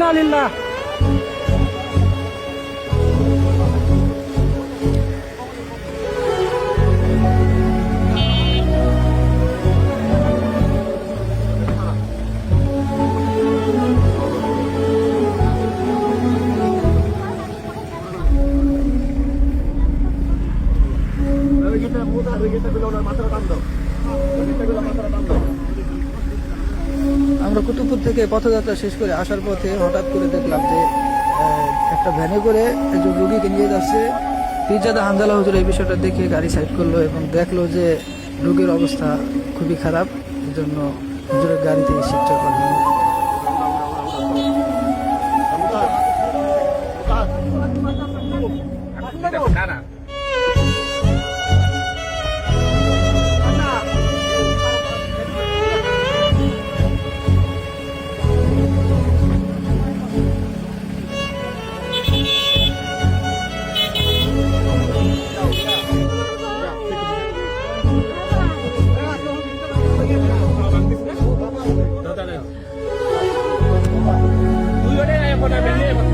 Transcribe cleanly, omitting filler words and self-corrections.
ইন্না লিল্লাহ। আমরা কুতুবপুর থেকে পথযাত্রা শেষ করে আসার পথে হঠাৎ করে দেখলাম যে একটা ভ্যানে করে একজন রোগীকে নিয়ে যাচ্ছে। পীরজাদা হানজালা হুজুর এই বিষয়টা দেখে গাড়ি সাইড করলো এবং দেখলো যে রোগীর অবস্থা খুবই খারাপ, এই জন্য হুজুরের গাড়ি থেকে শিফট করলো। Tuyo deh, yang pada beli